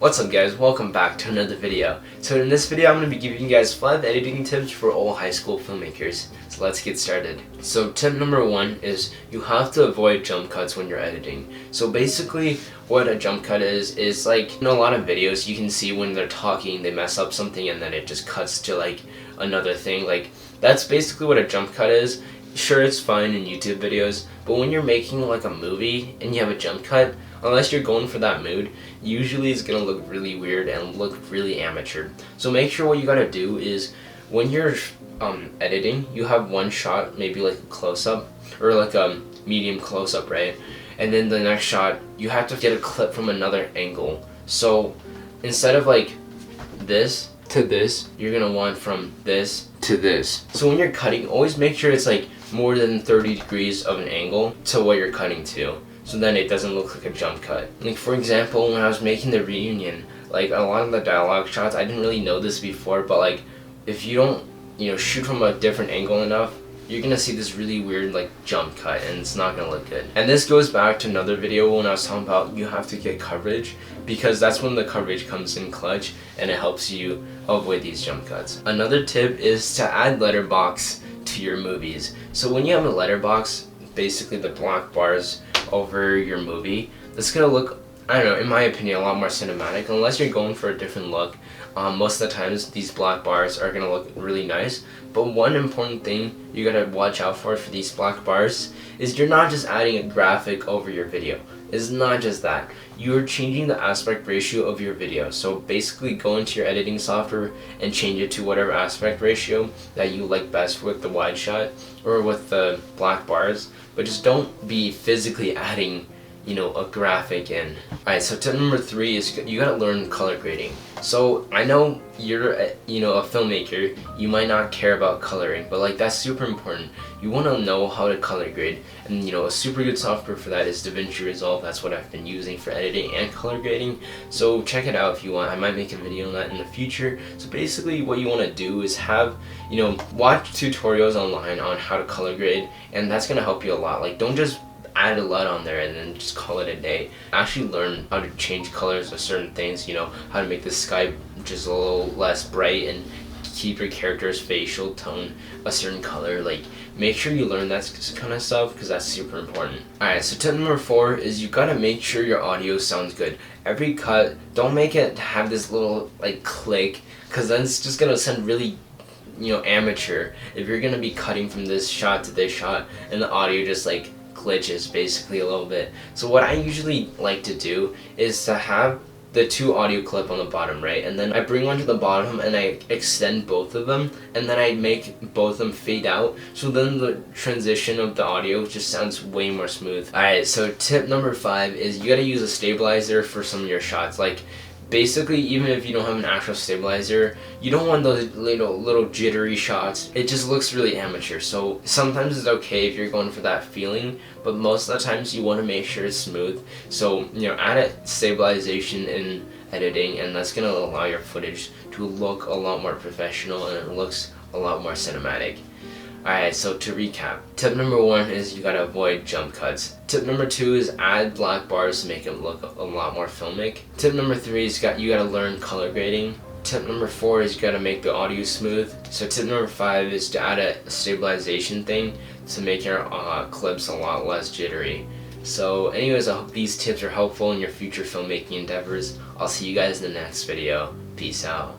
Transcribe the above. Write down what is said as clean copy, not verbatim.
What's up guys, welcome back to another video. So in this video I'm going to be giving you guys 5 editing tips for all high school filmmakers. So let's get started. So tip number 1 is you have to avoid jump cuts when you're editing. So basically what a jump cut is like in a lot of videos you can see when they're talking they mess up something and then it just cuts to like another thing. Like that's basically what a jump cut is. Sure, it's fine in YouTube videos, but when you're making like a movie and you have a jump cut, unless you're going for that mood, usually it's gonna look really weird and look really amateur. So make sure what you gotta do is when you're editing, you have one shot, maybe like a close-up or like a medium close-up, right? And then the next shot, you have to get a clip from another angle. So instead of like this to this, you're gonna want from this to this. So when you're cutting, always make sure it's like more than 30 degrees of an angle to what you're cutting to, so then it doesn't look like a jump cut. Like for example, when I was making the reunion, like a lot of the dialogue shots, I didn't really know this before, but like if you don't, shoot from a different angle enough, you're gonna see this really weird like jump cut and it's not gonna look good. And this goes back to another video when I was talking about you have to get coverage, because that's when the coverage comes in clutch and it helps you avoid these jump cuts. Another tip is to add letterbox to your movies. So when you have a letterbox, basically the black bars over your movie, that's gonna look, I don't know, in my opinion, a lot more cinematic. Unless you're going for a different look, most of the times these black bars are gonna look really nice. But one important thing you gotta watch out for these black bars is you're not just adding a graphic over your video. It's not just that. You're changing the aspect ratio of your video. So basically go into your editing software and change it to whatever aspect ratio that you like best with the wide shot or with the black bars. But just don't be physically adding a graphic in. Alright, so tip number 3 is you gotta learn color grading. So I know you're a filmmaker, you might not care about coloring, but like that's super important. You want to know how to color grade, and a super good software for that is DaVinci Resolve. That's what I've been using for editing and color grading, so check it out if you want. I might make a video on that in the future. So basically what you want to do is have watch tutorials online on how to color grade, and that's gonna help you a lot. Like don't just add a lot on there and then just call it a day. Actually learn how to change colors of certain things, how to make the sky just a little less bright and keep your character's facial tone a certain color. Like make sure you learn that kind of stuff because that's super important. Alright, so tip number 4 is you gotta make sure your audio sounds good. Every cut, don't make it have this little like click, because then it's just gonna sound really amateur if you're gonna be cutting from this shot to this shot and the audio just like glitches basically a little bit. So what I usually like to do is to have the 2 audio clip on the bottom, right? And then I bring one to the bottom and I extend both of them, and then I make both of them fade out, so then the transition of the audio just sounds way more smooth. Alright, so tip number 5 is you gotta use a stabilizer for some of your shots. Like basically, even if you don't have an actual stabilizer, you don't want those little jittery shots. It just looks really amateur. So sometimes it's okay if you're going for that feeling, but most of the times you want to make sure it's smooth. So add a stabilization in editing, and that's gonna allow your footage to look a lot more professional and it looks a lot more cinematic. Alright, so to recap, tip number 1 is you gotta avoid jump cuts. Tip number 2 is add black bars to make it look a lot more filmic. Tip number 3 is you gotta learn color grading. Tip number 4 is you gotta make the audio smooth. So tip number 5 is to add a stabilization thing to make your clips a lot less jittery. So anyways, I hope these tips are helpful in your future filmmaking endeavors. I'll see you guys in the next video. Peace out.